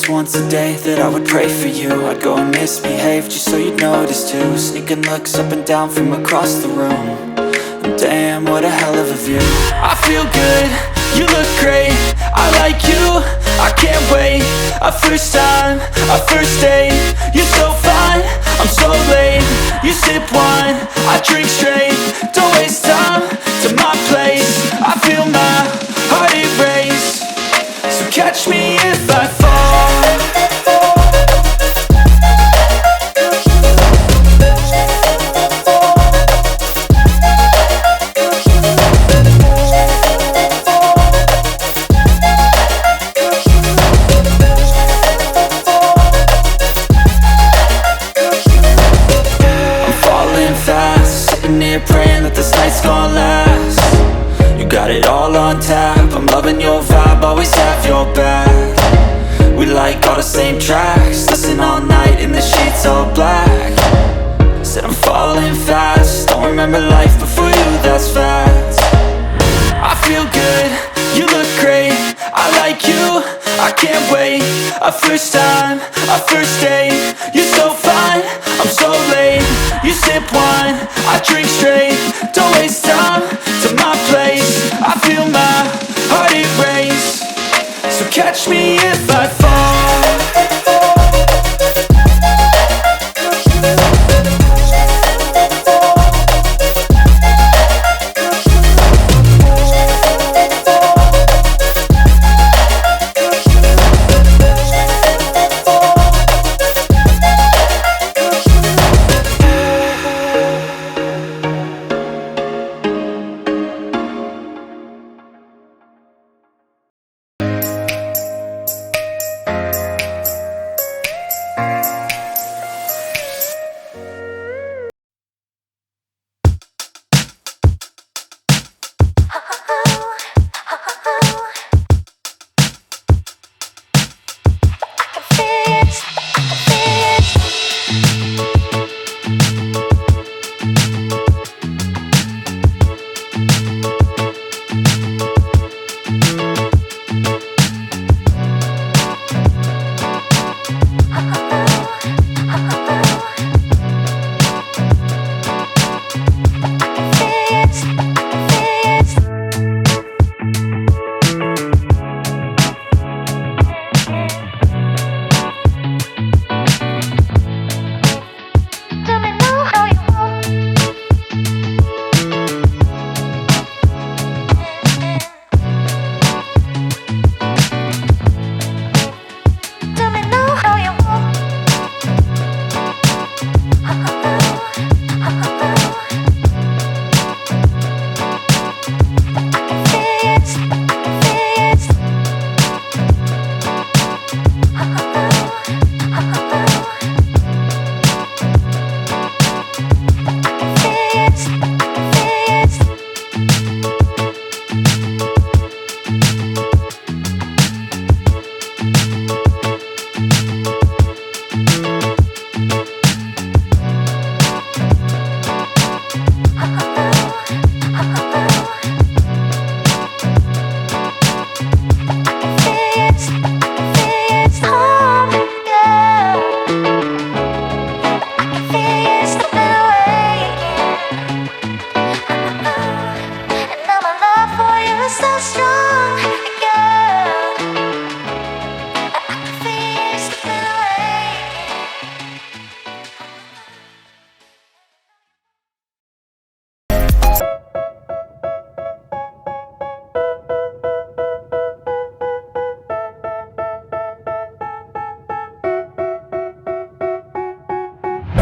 was once a day that I would pray for you. I'd go and misbehave just so you'd notice too. Sneaking looks up and down from across the room. And damn, what a hell of a view. I feel good, you look great, I like you, I can't wait. A first time, a first date, you're so fine, I'm so late. You sip wine, I drink straight. Don't waste time to my place. I feel my heart erase. So catch me if I fall. Praying that this night's gonna last. You got it all on tap, I'm loving your vibe, always have your back. We like all the same tracks, listen all night in the sheets all black. Said I'm falling fast, don't remember life before you, that's fact. I feel good, you look great, I like you, I can't wait. A first time, a first date, you're so fine, I'm so late. You sip wine, I drink straight. Don't waste time to my place. I feel my heart erase. So catch me if I fall.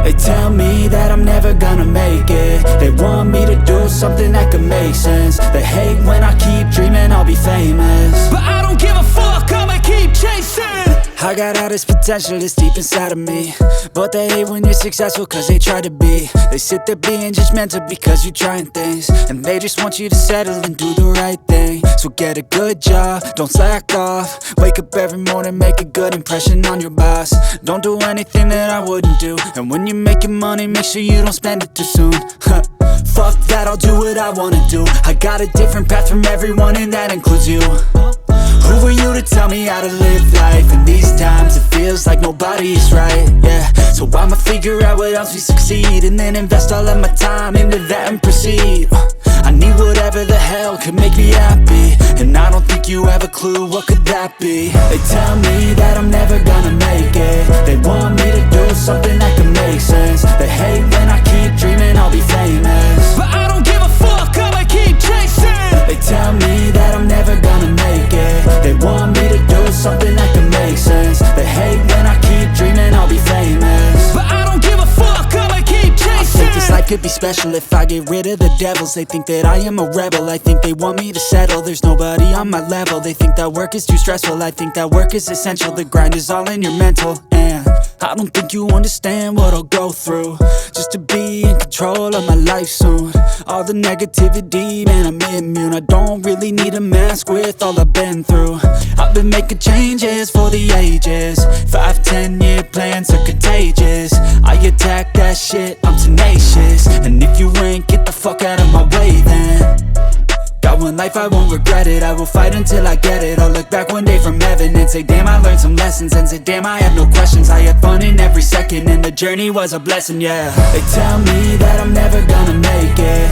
They tell me that I'm never gonna make it. They want me to do something that could make sense. They hate when I keep dreaming I'll be famous, but I don't give a fuck, I'ma keep chasing. I got all this potential that's deep inside of me, but they hate when you're successful cause they try to be. They sit there being judgmental because you're trying things, and they just want you to settle and do the right thing. So get a good job, don't slack off. Wake up every morning, make a good impression on your boss. Don't do anything that I wouldn't do, and when you're making money, make sure you don't spend it too soon. Fuck that, I'll do what I wanna do. I got a different path from everyone and that includes you. Who were you to tell me how to live life? In these times it feels like nobody is right, yeah. So I'ma figure out what else we succeed, and then invest all of my time into that and proceed. I need whatever the hell could make me happy, and I don't think you have a clue what could that be. They tell me that I'm never gonna make it. They want me to do something that can make sense. They hate when I keep dreaming I'll be famous, but I don't give a fuck, I'ma keep chasing. They tell me that I'm never gonna make it. They want me to do something that can make sense. They hate when I keep dreaming I'll be famous, but I don't give a fuck, I'ma keep chasing. I think this life could be special if I get rid of the devils. They think that I am a rebel, I think they want me to settle. There's nobody on my level. They think that work is too stressful, I think that work is essential. The grind is all in your mental, and I don't think you understand what I'll go through just to be in control of my life soon. All the negativity, man, I'm immune. I don't really need a mask with all I've been through. I've been making changes for the ages. 5-10 year plans are contagious. I attack that shit, I'm tenacious. And if you ain't, get the fuck out of my way then. Got one life, I won't regret it. I will fight until I get it. I'll look back one day from heaven and say, damn, I learned some lessons. And say, damn, I had no questions. I had fun in every second, and the journey was a blessing, yeah. They tell me that I'm never gonna make it.